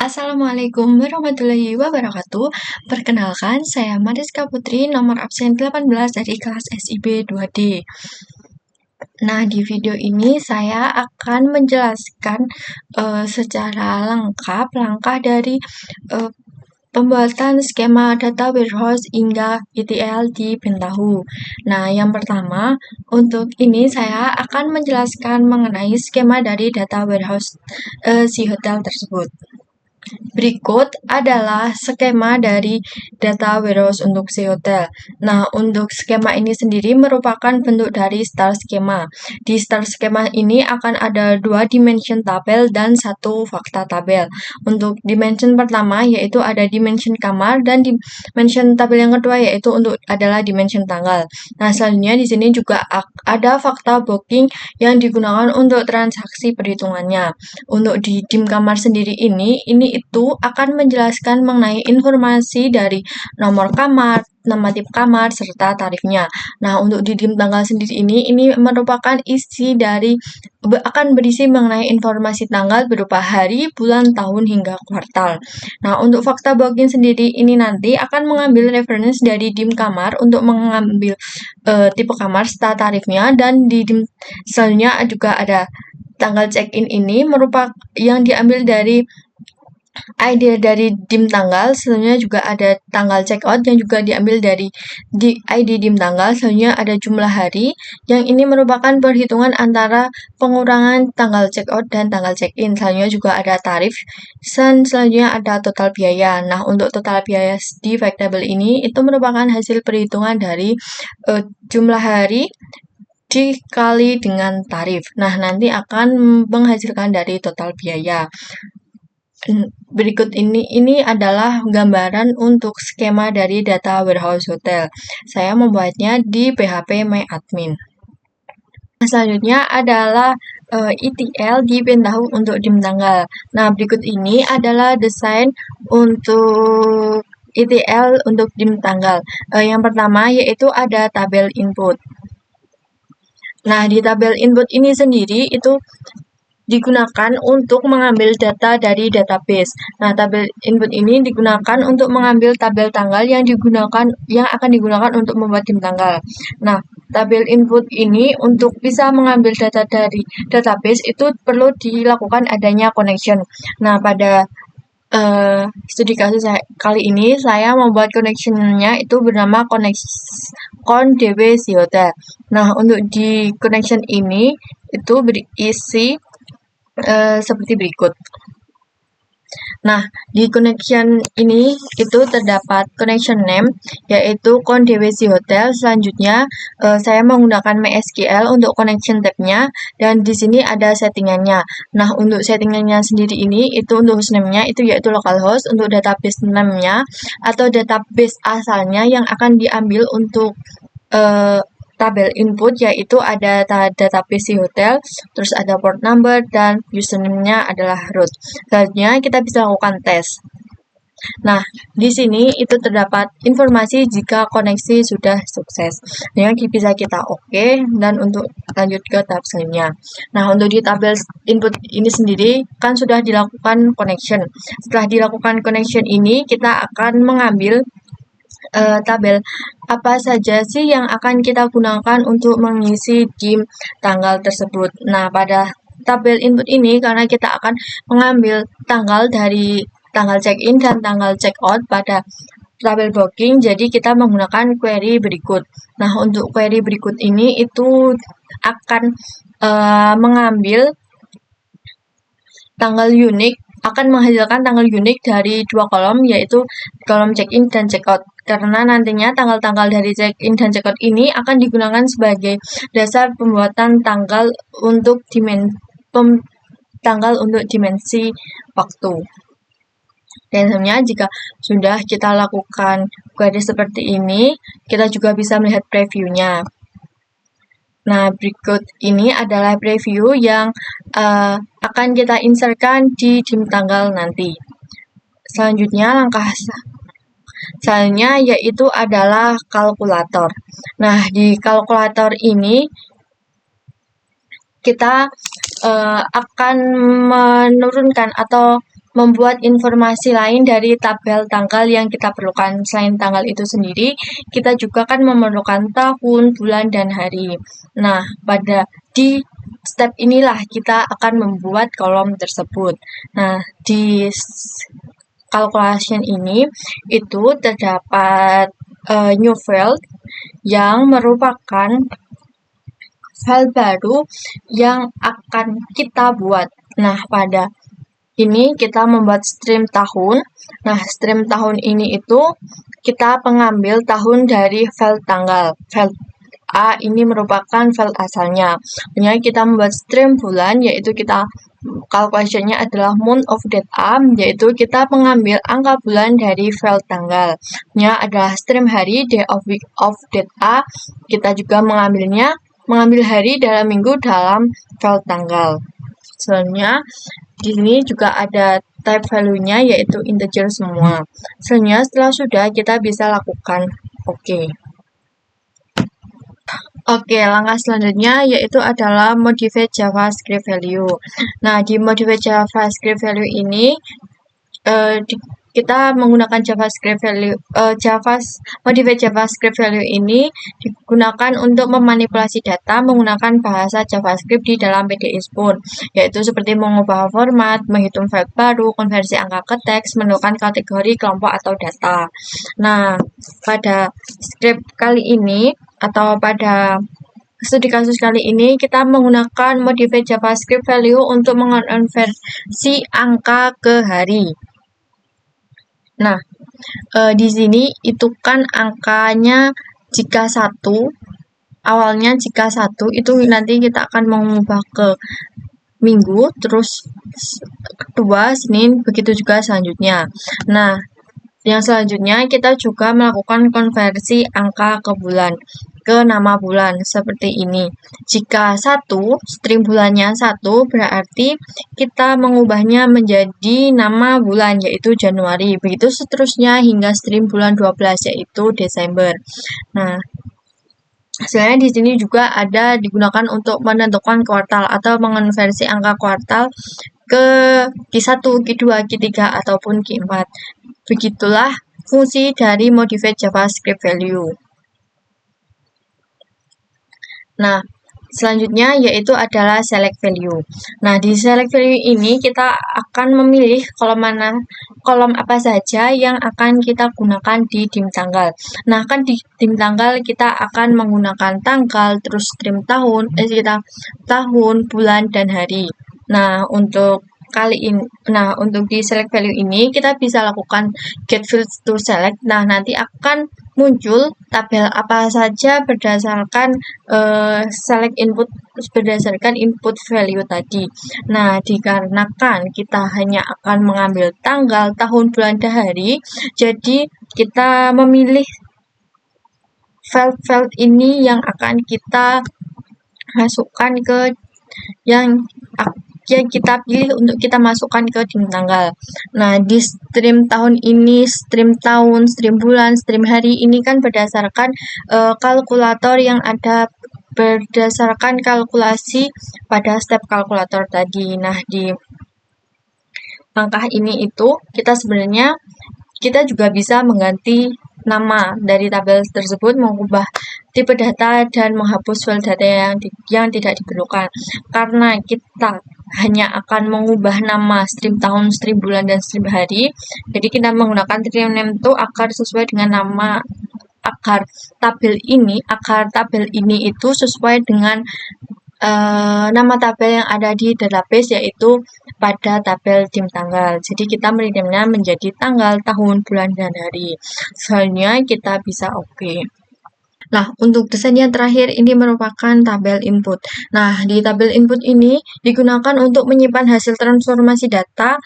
Assalamualaikum warahmatullahi wabarakatuh. Perkenalkan, saya Mariska Putri, nomor absen 18 dari kelas SIB 2D. Nah, di video ini saya akan menjelaskan secara lengkap langkah dari eh, pembuatan skema data warehouse hingga ETL di Pentaho. Nah, yang pertama, untuk ini saya akan menjelaskan mengenai skema dari data warehouse si hotel tersebut. Berikut adalah skema dari data warehouse untuk si hotel. Nah, untuk skema ini sendiri merupakan bentuk dari star skema. Di star skema ini akan ada 2 dimension tabel dan 1 fakta tabel. Untuk dimension pertama yaitu ada dimension kamar dan dimension tabel yang kedua yaitu adalah dimension tanggal. Nah, selanjutnya di sini juga ada fakta booking yang digunakan untuk transaksi perhitungannya. Untuk di dim kamar sendiri ini itu akan menjelaskan mengenai informasi dari nomor kamar, nama tip kamar, serta tarifnya. Nah, untuk di dim tanggal sendiri ini merupakan isi dari akan berisi mengenai informasi tanggal berupa hari, bulan, tahun, hingga kuartal. Nah, untuk fakta booking sendiri ini nanti akan mengambil reference dari dim kamar untuk mengambil tipe kamar serta tarifnya, dan di dim selanjutnya juga ada tanggal check-in ini merupakan yang diambil dari ID dari dim tanggal, selanjutnya juga ada tanggal check-out yang juga diambil dari ID dim tanggal, selanjutnya ada jumlah hari, yang ini merupakan perhitungan antara pengurangan tanggal check-out dan tanggal check-in, selanjutnya juga ada tarif, dan selanjutnya ada total biaya. Nah, untuk total biaya di fact table ini, itu merupakan hasil perhitungan dari jumlah hari dikali dengan tarif. Nah, nanti akan menghasilkan dari total biaya. Berikut ini adalah gambaran untuk skema dari data warehouse hotel. Saya membuatnya di PHP MyAdmin. Selanjutnya adalah ETL di Pentaho untuk dim tanggal. Nah, berikut ini adalah desain untuk ETL untuk dim tanggal. Yang pertama yaitu ada tabel input. Nah, di tabel input ini sendiri itu digunakan untuk mengambil data dari database. Nah, tabel input ini digunakan untuk mengambil tabel tanggal yang akan digunakan untuk membuat dim tanggal. Nah, tabel input ini untuk bisa mengambil data dari database itu perlu dilakukan adanya connection. Nah, pada studi kasus kali ini saya membuat connection-nya itu bernama ConDB Hotel. Nah, untuk di connection ini itu berisi seperti berikut. Nah, di connection ini itu terdapat connection name yaitu ConDWC Hotel. Selanjutnya saya menggunakan MySQL untuk connection tab-nya, dan di sini ada settingannya. Nah, untuk settingannya sendiri ini itu untuk hostname-nya itu yaitu localhost, untuk database name-nya atau database asalnya yang akan diambil untuk tabel input yaitu ada database si hotel, terus ada port number, dan username-nya adalah root. Selanjutnya kita bisa lakukan tes. Nah, di sini itu terdapat informasi jika koneksi sudah sukses. Yang bisa kita oke, dan untuk lanjut ke tahap selanjutnya. Nah, untuk di tabel input ini sendiri kan sudah dilakukan connection. Setelah dilakukan connection ini, kita akan mengambil tabel apa saja sih yang akan kita gunakan untuk mengisi dim tanggal tersebut. Nah, pada tabel input ini karena kita akan mengambil tanggal dari tanggal check-in dan tanggal check-out pada tabel booking, jadi kita menggunakan query berikut. Nah, untuk query berikut ini itu akan mengambil tanggal unik, akan menghasilkan tanggal unik dari 2 kolom, yaitu kolom check-in dan check-out. Karena nantinya tanggal-tanggal dari check-in dan check-out ini akan digunakan sebagai dasar pembuatan tanggal untuk dimensi waktu. Dan sebenarnya jika sudah kita lakukan query seperti ini, kita juga bisa melihat previewnya. Nah, berikut ini adalah preview yang akan kita insertkan di dim tanggal nanti. Selanjutnya, langkah selanjutnya yaitu adalah kalkulator. Nah, di kalkulator ini kita akan menurunkan atau membuat informasi lain dari tabel tanggal yang kita perlukan. Selain tanggal itu sendiri, kita juga kan memerlukan tahun, bulan, dan hari. Nah, di step inilah kita akan membuat kolom tersebut. Nah, di calculation ini itu terdapat new field yang merupakan file baru yang akan kita buat. Nah, pada ini kita membuat stream tahun. Nah, stream tahun ini itu kita mengambil tahun dari file tanggal. File A ini merupakan file asalnya. Kemudian kita membuat stream bulan, yaitu kita calculation-nya adalah month of date A, yaitu kita mengambil angka bulan dari file tanggal. Nya adalah stream hari, day of week of date A. Kita juga mengambil hari dalam minggu dalam file tanggal. Selanjutnya di sini juga ada type value-nya yaitu integer semua. Selanjutnya setelah sudah kita bisa lakukan oke. Oke, langkah selanjutnya yaitu adalah modify JavaScript value. Nah, di modify JavaScript value ini kita menggunakan JavaScript value modify JavaScript value ini digunakan untuk memanipulasi data menggunakan bahasa JavaScript di dalam PDInput, yaitu seperti mengubah format, menghitung file baru, konversi angka ke teks, menentukan kategori, kelompok, atau data. Nah, pada script kali ini atau pada studi kasus kali ini kita menggunakan modify JavaScript value untuk mengonversi angka ke hari. Nah, di sini itu kan angkanya jika 1, awalnya jika 1 itu nanti kita akan mengubah ke minggu, terus kedua, Senin, begitu juga selanjutnya. Nah, yang selanjutnya kita juga melakukan konversi angka ke bulan, ke nama bulan seperti ini. Jika 1, string bulannya 1, berarti kita mengubahnya menjadi nama bulan yaitu Januari. Begitu seterusnya hingga string bulan 12 yaitu Desember. Nah, sebenarnya di sini juga ada digunakan untuk menentukan kuartal atau mengonversi angka kuartal ke Q1, Q2, Q3 ataupun Q4. Begitulah fungsi dari modify JavaScript value. Nah, selanjutnya yaitu adalah select value. Nah, di select value ini kita akan memilih kolom apa saja yang akan kita gunakan di dim tanggal. Nah, kan di dim tanggal kita akan menggunakan tanggal, terus trim tahun, tahun, bulan, dan hari. Nah, untuk di select value ini kita bisa lakukan get field to select. Nah, nanti akan muncul tabel apa saja berdasarkan select input berdasarkan input value tadi. Nah, dikarenakan kita hanya akan mengambil tanggal, tahun, bulan, dan hari, jadi kita memilih file ini yang akan kita masukkan ke yang kita pilih untuk kita masukkan ke dim tanggal. Nah, di stream tahun ini, stream tahun, stream bulan, stream hari ini kan berdasarkan kalkulator yang ada berdasarkan kalkulasi pada step kalkulator tadi. Nah, di langkah ini itu kita juga bisa mengganti nama dari tabel tersebut, mengubah tipe data dan menghapus file data yang tidak diperlukan. Karena kita hanya akan mengubah nama stream tahun, stream bulan, dan stream hari, jadi kita menggunakan stream name itu agar sesuai dengan agar tabel ini itu sesuai dengan nama tabel yang ada di database, yaitu pada tabel dim tanggal. Jadi kita merenamenya menjadi tanggal, tahun, bulan, dan hari. Selanjutnya kita bisa oke. Nah, untuk desain yang terakhir ini merupakan tabel input. Nah, di tabel input ini digunakan untuk menyimpan hasil transformasi data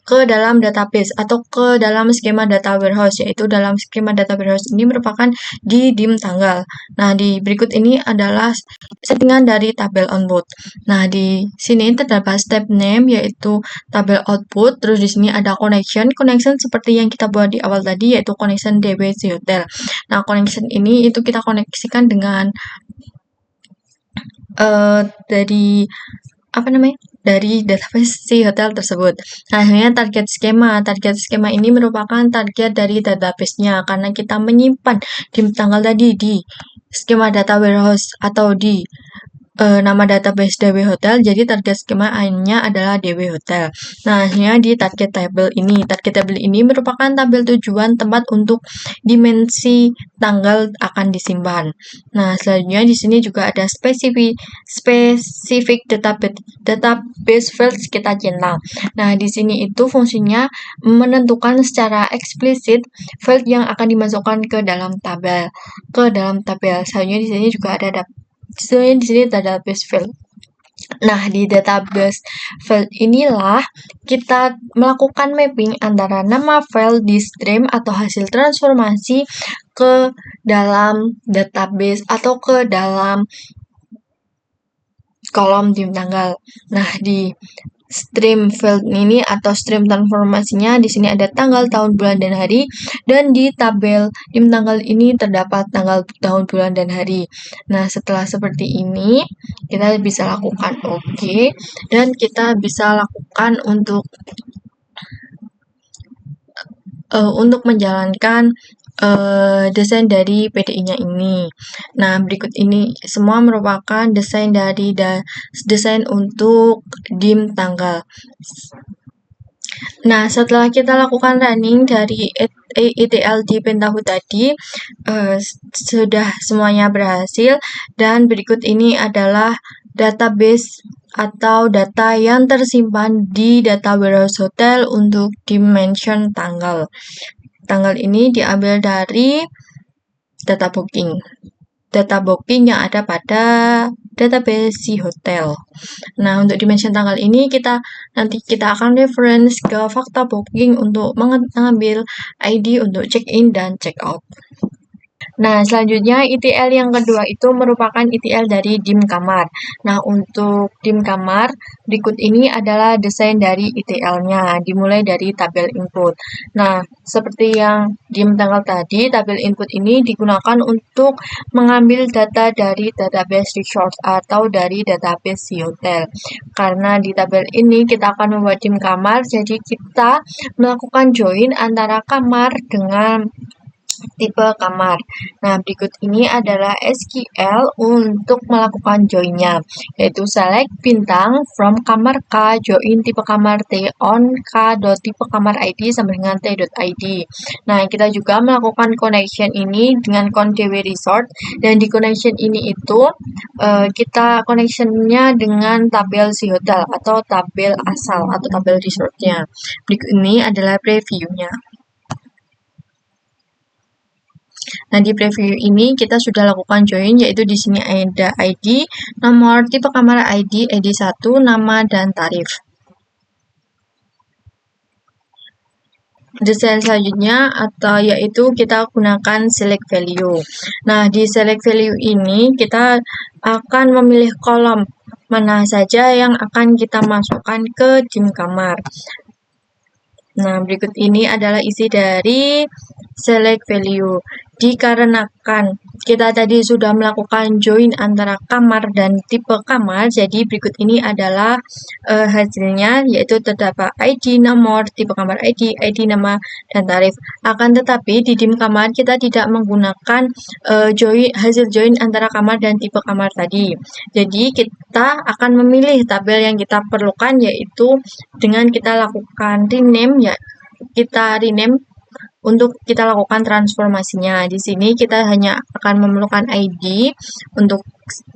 ke dalam database atau ke dalam skema data warehouse, yaitu dalam skema data warehouse ini merupakan di dim tanggal. Nah, di berikut ini adalah settingan dari tabel output. Nah, di sini terdapat step name yaitu tabel output, terus di sini ada connection seperti yang kita buat di awal tadi yaitu connection DBC Hotel. Nah, connection ini itu kita koneksikan dengan dari dari database si hotel tersebut. Nah, selanjutnya target skema. Target skema ini merupakan target dari database-nya karena kita menyimpan di tanggal tadi di skema data warehouse atau di nama database DW Hotel, jadi target skema A-nya adalah DW Hotel. Nah, akhirnya di target table ini. Target table ini merupakan tabel tujuan tempat untuk dimensi tanggal akan disimpan. Nah, selanjutnya di sini juga ada spesifik database fields kita centang. Nah, di sini itu fungsinya menentukan secara eksplisit field yang akan dimasukkan ke dalam tabel. Selanjutnya di sini juga ada di sini database field. Nah, di database field inilah kita melakukan mapping antara nama file di stream atau hasil transformasi ke dalam database atau ke dalam kolom dim tanggal. Nah, di stream field ini atau stream transformasinya di sini ada tanggal, tahun, bulan, dan hari, dan di tabel dim tanggal ini terdapat tanggal, tahun, bulan, dan hari. Nah, setelah seperti ini kita bisa lakukan OK, dan kita bisa lakukan untuk menjalankan desain dari PDI-nya ini. Nah, berikut ini semua merupakan desain dari desain untuk dim tanggal. Nah, setelah kita lakukan running dari ETL di Pentaho tadi, sudah semuanya berhasil, dan berikut ini adalah database atau data yang tersimpan di data warehouse hotel untuk dimension tanggal. Tanggal ini diambil dari data booking yang ada pada database si hotel. Nah, untuk dimension tanggal ini nanti kita akan reference ke fakta booking untuk mengambil ID untuk check-in dan check-out. Nah, selanjutnya ETL yang kedua itu merupakan ETL dari dim kamar. Nah, untuk dim kamar, berikut ini adalah desain dari ETL-nya, dimulai dari tabel input. Nah, seperti yang dim tanggal tadi, tabel input ini digunakan untuk mengambil data dari database resource atau dari database si hotel. Karena di tabel ini kita akan membuat dim kamar, jadi kita melakukan join antara kamar dengan tipe kamar. Nah, berikut ini adalah SQL untuk melakukan join-nya, yaitu select bintang from kamar K, join tipe kamar T on K tipe kamar ID sampai dengan T.id. Nah, kita juga melakukan connection ini dengan DW resort, dan di connection ini itu kita connection-nya dengan tabel si hotel atau tabel asal atau tabel resort-nya. Berikut ini adalah preview-nya. Nah, di preview ini kita sudah lakukan join, yaitu di sini ada ID, nomor, tipe kamar ID, ID 1, nama, dan tarif. Desain selanjutnya yaitu kita gunakan select value. Nah, di select value ini kita akan memilih kolom mana saja yang akan kita masukkan ke dim kamar. Nah, berikut ini adalah isi dari select value. Dikarenakan kita tadi sudah melakukan join antara kamar dan tipe kamar, jadi berikut ini adalah hasilnya, yaitu terdapat ID, nomor, tipe kamar ID, ID, nama, dan tarif. Akan tetapi di dim kamar kita tidak menggunakan hasil join antara kamar dan tipe kamar tadi. Jadi kita akan memilih tabel yang kita perlukan, yaitu dengan kita lakukan rename, kita rename untuk kita lakukan transformasinya. Di sini kita hanya akan memerlukan ID untuk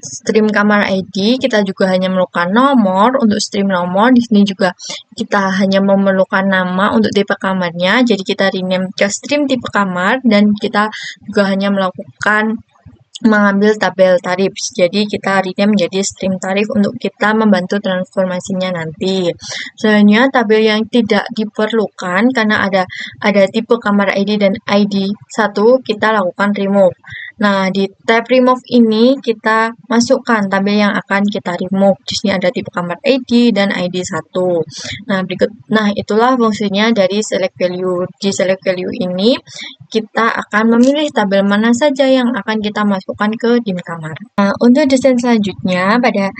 stream kamar ID, kita juga hanya memerlukan nomor untuk stream nomor. Di sini juga kita hanya memerlukan nama untuk tipe kamarnya, jadi kita rename ke stream tipe kamar, dan kita juga hanya mengambil tabel tarif. Jadi kita rename menjadi stream tarif untuk kita membantu transformasinya nanti. Selanjutnya tabel yang tidak diperlukan karena ada tipe kamar ID dan ID 1, kita lakukan remove. Nah, di tab remove ini kita masukkan tabel yang akan kita remove. Di sini ada tipe kamar ID dan ID 1. Nah, itulah fungsinya dari select value. Di select value ini kita akan memilih tabel mana saja yang akan kita masukkan ke dim kamar. Nah, untuk desain selanjutnya, pada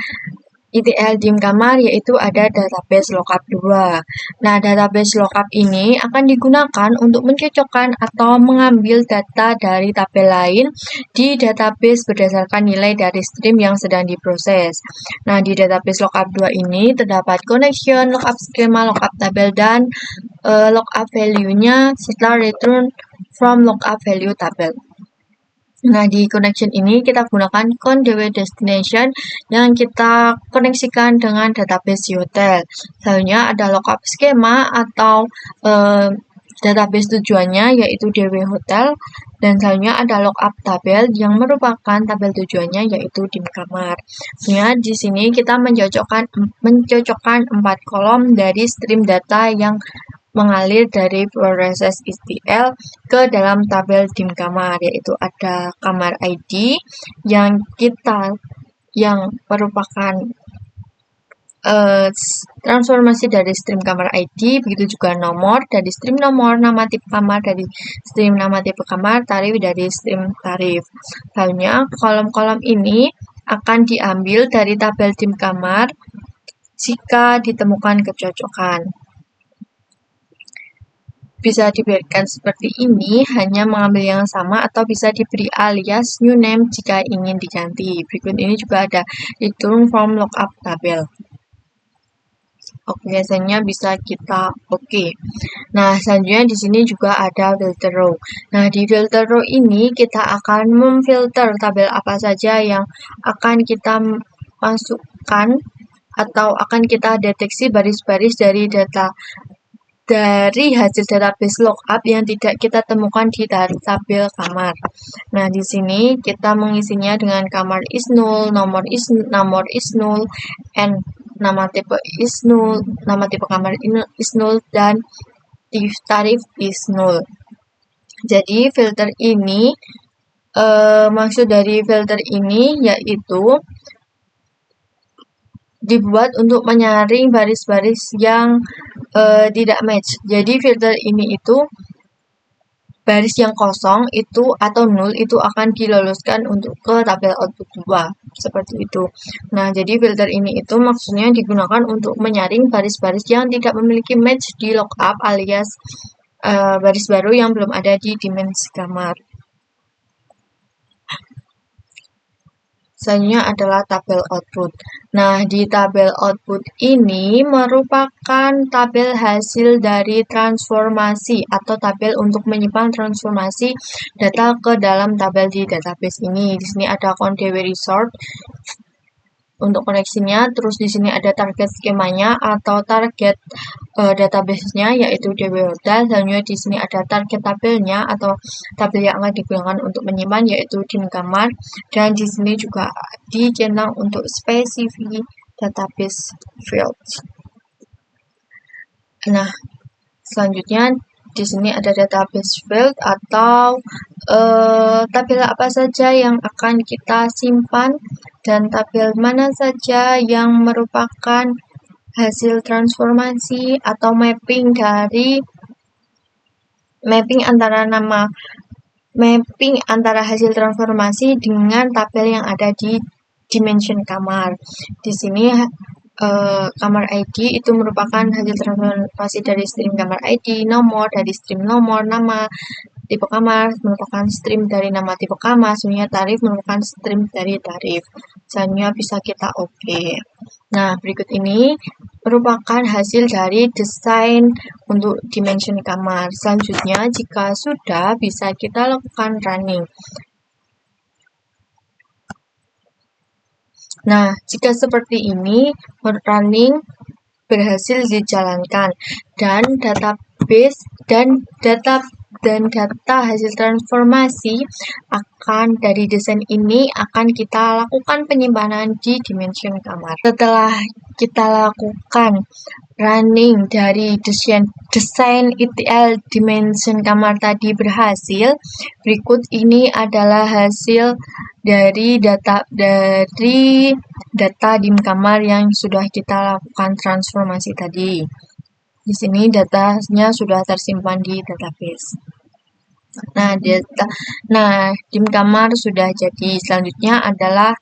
ETL dim kamar yaitu ada database lookup 2. Nah, database lookup ini akan digunakan untuk mencocokkan atau mengambil data dari tabel lain di database berdasarkan nilai dari stream yang sedang diproses. Nah, di database lookup 2 ini terdapat connection, lookup schema, lookup tabel, dan lookup value-nya serta return from lookup value tabel. Nah, di connection ini kita gunakan DW destination yang kita koneksikan dengan database hotel. Selanjutnya ada lookup schema atau database tujuannya yaitu DW hotel, dan selanjutnya ada lookup tabel yang merupakan tabel tujuannya yaitu dim kamar. Selanjutnya di sini kita mencocokkan 4 kolom dari stream data yang mengalir dari proses ETL ke dalam tabel dim kamar, yaitu ada kamar ID yang merupakan transformasi dari stream kamar ID, begitu juga nomor dari stream nomor, nama tipe kamar dari stream nama tipe kamar, tarif dari stream tarif. Selanjutnya kolom-kolom ini akan diambil dari tabel dim kamar jika ditemukan kecocokan. Bisa dibiarkan seperti ini, hanya mengambil yang sama, atau bisa diberi alias new name jika ingin diganti. Berikut ini juga ada return from lookup tabel. Oke, biasanya bisa kita oke. Nah, selanjutnya di sini juga ada filter row. Nah, di filter row ini kita akan memfilter tabel apa saja yang akan kita masukkan atau akan kita deteksi baris-baris dari hasil database lookup yang tidak kita temukan di tabel kamar. Nah, di sini kita mengisinya dengan kamar is null, nomor is null, and nama tipe is null, nama tipe kamar is null, dan tarif is null. Jadi filter ini maksud dari filter ini yaitu dibuat untuk menyaring baris-baris yang tidak match. Jadi filter ini itu baris yang kosong itu atau null itu akan diloloskan untuk ke tabel output 2 seperti itu. Nah, jadi filter ini itu maksudnya digunakan untuk menyaring baris-baris yang tidak memiliki match di lookup alias baris baru yang belum ada di dimensi kamar. Selanjutnya adalah tabel output. Nah, di tabel output ini merupakan tabel hasil dari transformasi atau tabel untuk menyimpan transformasi data ke dalam tabel di database ini. Di sini ada DW resort untuk koneksinya, terus di sini ada target skemanya atau target database-nya yaitu DW hotel. Selanjutnya di sini ada target tabelnya atau tabel yang akan digunakan untuk menyimpan yaitu dim kamar, dan di sini juga dicentang untuk spesifik database fields. Nah, selanjutnya di sini ada database field atau tabel apa saja yang akan kita simpan dan tabel mana saja yang merupakan hasil transformasi atau mapping antara hasil transformasi dengan tabel yang ada di dimension kamar. Di sini kamar ID itu merupakan hasil transformasi dari stream kamar ID, nomor dari stream nomor, nama tipe kamar merupakan stream dari nama tipe kamar, sebenarnya tarif merupakan stream dari tarif. Selanjutnya bisa kita oke. Nah, berikut ini merupakan hasil dari desain untuk dimension kamar. Selanjutnya, jika sudah, bisa kita lakukan running. Nah, jika seperti ini, running berhasil dijalankan dan data hasil transformasi dari desain ini akan kita lakukan penyimpanan di dimension kamar. Setelah kita lakukan running dari desain ETL dimension kamar tadi berhasil, berikut ini adalah hasil dari data dim kamar yang sudah kita lakukan transformasi tadi. Di sini datanya sudah tersimpan di database. Nah, dim kamar sudah jadi. Selanjutnya adalah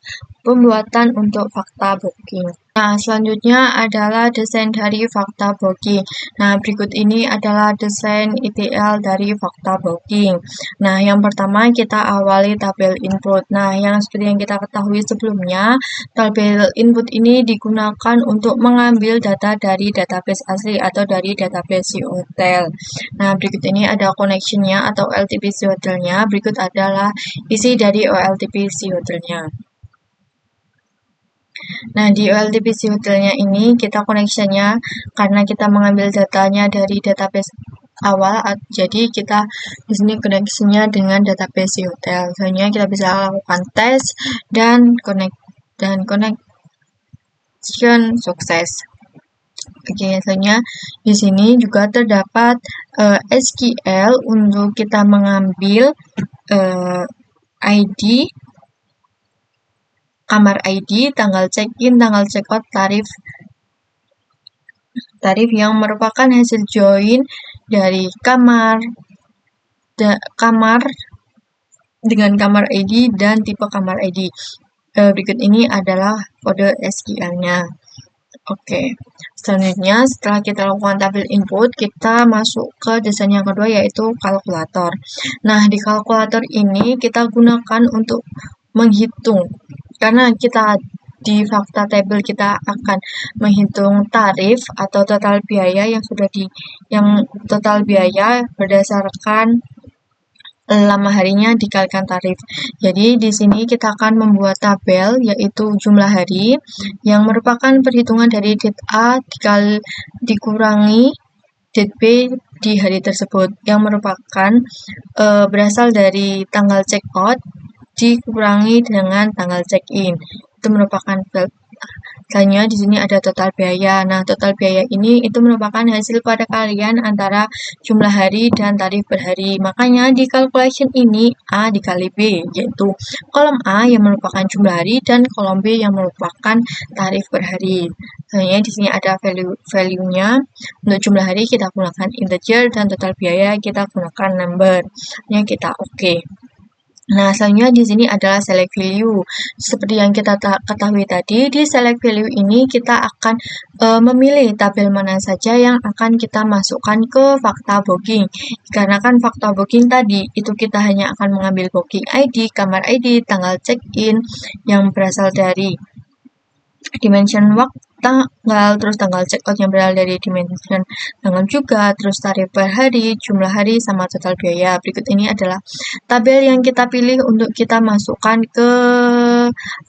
pembuatan untuk fakta booking. Nah, selanjutnya adalah desain dari fakta booking. Nah, berikut ini adalah desain ETL dari fakta booking. Nah, yang pertama kita awali tabel input. Nah, yang seperti yang kita ketahui sebelumnya, tabel input ini digunakan untuk mengambil data dari database asli atau dari database si hotel. Nah, berikut ini ada connection-nya atau OLTP si hotelnya. Berikut adalah isi dari OLTP si hotelnya. Nah, di OLTP si hotelnya ini kita connection-nya karena kita mengambil datanya dari database awal, jadi kita di sini connection-nya dengan database si hotel. Selanjutnya kita bisa lakukan tes dan connection sukses. Oke, selanjutnya di sini juga terdapat SQL untuk kita mengambil ID, kamar ID, tanggal check-in, tanggal check-out, tarif yang merupakan hasil join dari kamar dengan kamar ID dan tipe kamar ID. Berikut ini adalah kode SQL-nya. Oke, selanjutnya setelah kita lakukan tabel input, kita masuk ke desain yang kedua yaitu kalkulator. Nah, di kalkulator ini kita gunakan untuk menghitung, karena kita di fakta table kita akan menghitung tarif atau total biaya yang total biaya berdasarkan lama harinya dikalikan tarif. Jadi di sini kita akan membuat tabel yaitu jumlah hari yang merupakan perhitungan dari date A dikurangi date B di hari tersebut yang merupakan berasal dari tanggal check out dikurangi dengan tanggal check in. Itu merupakan selanjutnya di sini ada total biaya. Nah, total biaya ini itu merupakan hasil pada kalian antara jumlah hari dan tarif per hari. Makanya di calculation ini A dikali B, yaitu kolom A yang merupakan jumlah hari dan kolom B yang merupakan tarif per hari. Selanjutnya di sini ada value-nya. Untuk jumlah hari kita gunakan integer dan total biaya kita gunakan number. Ini kita oke. Nah, selanjutnya di sini adalah select value. Seperti yang kita ketahui tadi, di select value ini kita akan memilih tabel mana saja yang akan kita masukkan ke fakta booking. Karena kan fakta booking tadi, itu kita hanya akan mengambil booking ID, kamar ID, tanggal check-in yang berasal dari dimension waktu tanggal, terus tanggal check-out yang berasal dari dimension tanggal juga, terus tarif per hari, jumlah hari, sama total biaya. Berikut ini adalah tabel yang kita pilih untuk kita masukkan ke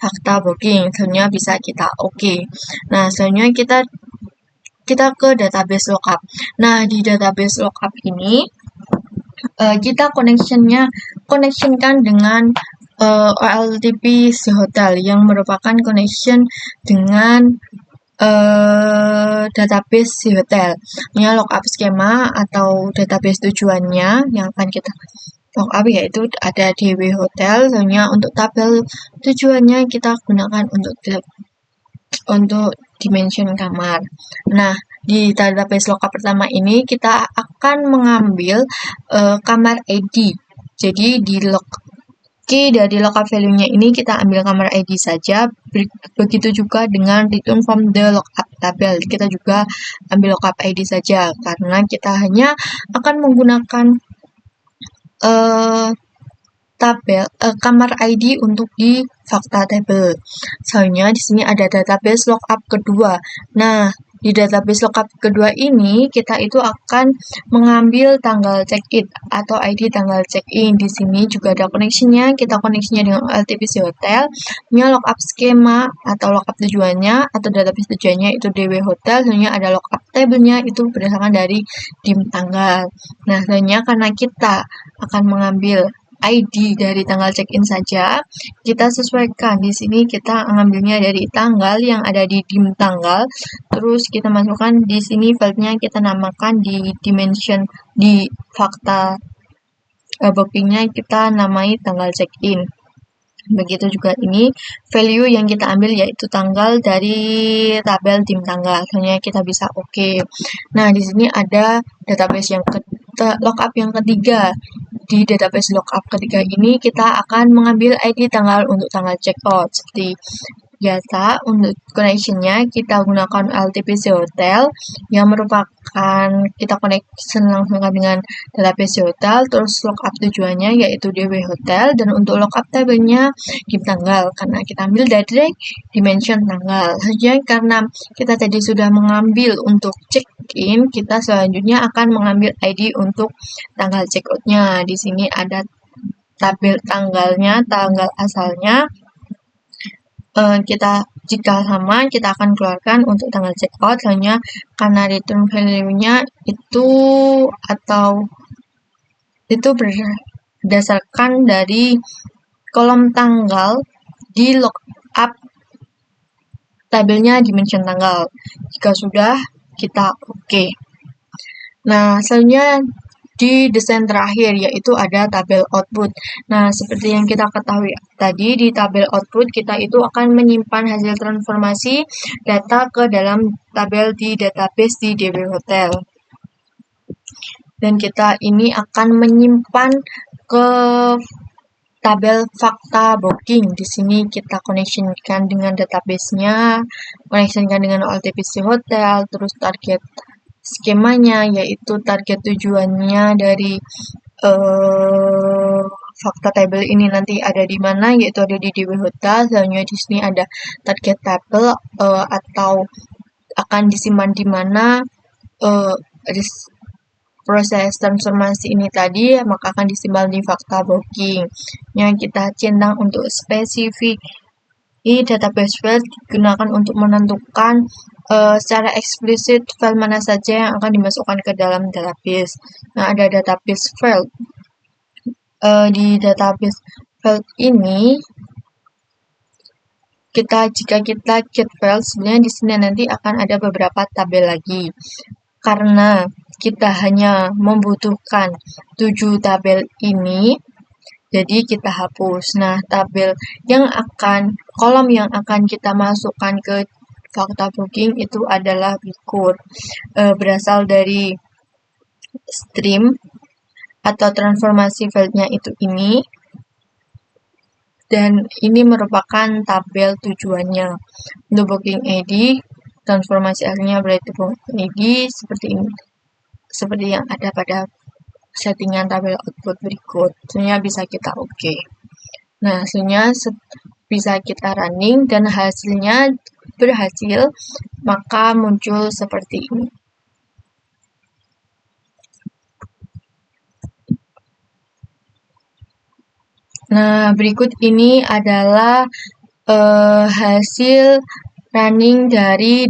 fakta booking. Selanjutnya bisa kita oke. Nah, selanjutnya kita ke database lookup. Nah, di database lookup ini kita connectionkan dengan OLTP si hotel yang merupakan connection dengan database si hotel. Ini lookup skema atau database tujuannya yang akan kita lookup yaitu ada DW Hotel. Selanjutnya untuk tabel tujuannya kita gunakan untuk dimension kamar. Nah, di database lookup pertama ini kita akan mengambil kamar ID. Jadi dari lookup value-nya ini kita ambil kamar ID saja. Begitu juga dengan return from the lookup tabel. Kita juga ambil lookup ID saja karena kita hanya akan menggunakan tabel kamar ID untuk di fakta table. Soalnya di sini ada database lookup kedua. Nah, di database lookup kedua ini kita itu akan mengambil tanggal check-in atau ID tanggal check-in. Di sini juga ada connection-nya. Kita connection-nya dengan OLTP si hotel. Ini lookup skema atau lookup tujuannya atau database tujuannya itu DW Hotel. Selanjutnya ada lookup table-nya itu berdasarkan dari dim tanggal. Nah, selanjutnya karena kita akan mengambil ID dari tanggal check-in saja, kita sesuaikan. Di sini kita mengambilnya dari tanggal yang ada di dim tanggal, terus kita masukkan di sini file-nya kita namakan di dimension di fakta bookingnya kita namai tanggal check-in. Begitu juga ini value yang kita ambil yaitu tanggal dari tabel dim tanggal. Selanjutnya kita bisa oke. Nah, di sini ada database yang lookup yang ketiga di database lookup ketiga ini kita akan mengambil ID tanggal untuk tanggal checkout. Seperti biasa, untuk connection-nya kita gunakan LTPC Hotel yang merupakan kita connection langsung dengan database hotel. Terus lookup tujuannya yaitu DW Hotel, dan untuk lookup tabelnya di tanggal karena kita ambil dari dimension tanggal. Selanjutnya karena kita tadi sudah mengambil untuk check-in, kita selanjutnya akan mengambil ID untuk tanggal check-out-nya. Di sini ada tabel tanggalnya, tanggal asalnya. Jika sama, kita akan keluarkan untuk tanggal checkout. Hanya karena return value-nya itu berdasarkan dari kolom tanggal di lookup tabelnya dimension tanggal. Jika sudah, kita oke. Nah, selanjutnya di desain terakhir yaitu ada tabel output. Nah, seperti yang kita ketahui tadi, di tabel output kita itu akan menyimpan hasil transformasi data ke dalam tabel di database di DW Hotel. Dan kita ini akan menyimpan ke tabel fakta booking. Di sini kita connectionkan dengan database-nya, connectionkan dengan OLTPC Hotel, terus target skemanya yaitu target tujuannya dari fakta table ini nanti ada di mana, yaitu ada di DW Hotel. Selanjutnya di sini ada target table atau akan disimpan di mana proses transformasi ini tadi, maka akan disimpan di fakta booking. Yang kita centang untuk spesifik database file digunakan untuk menentukan secara eksplisit file mana saja yang akan dimasukkan ke dalam database. Nah, ada database file. Di database file ini, jika kita get file, sebenarnya di sini nanti akan ada beberapa tabel lagi. Karena kita hanya membutuhkan 7 tabel ini, jadi kita hapus. Nah, kolom yang akan kita masukkan ke fakta booking itu adalah record, berasal dari stream atau transformasi filenya itu ini, dan ini merupakan tabel tujuannya. Untuk booking ID, transformasi aslinya berarti booking ID seperti yang ada pada settingan tabel output berikut. Sebenarnya bisa kita oke. Nah, sebenarnya bisa kita running dan hasilnya berhasil, maka muncul seperti ini. Nah, berikut ini adalah hasil running dari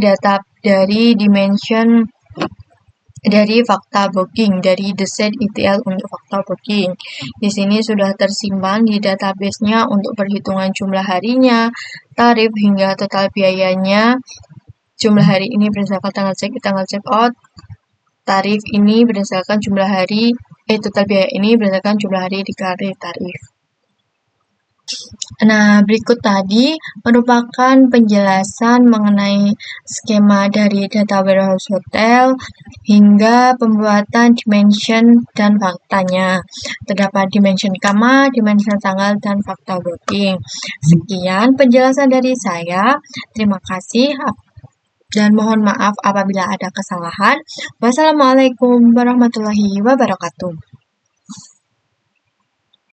dimension dari fakta booking, dari the set ETL untuk fakta booking. Di sini sudah tersimpan di database-nya untuk perhitungan jumlah harinya, tarif hingga total biayanya. Jumlah hari ini berdasarkan tanggal check-in, tanggal check-out. Tarif ini berdasarkan jumlah hari, total biaya ini berdasarkan jumlah hari dikali tarif. Nah, berikut tadi merupakan penjelasan mengenai skema dari data warehouse hotel hingga pembuatan dimension dan faktanya. Terdapat dimension kama, dimension tanggal, dan fakta booking. Sekian penjelasan dari saya. Terima kasih dan mohon maaf apabila ada kesalahan. Wassalamualaikum warahmatullahi wabarakatuh.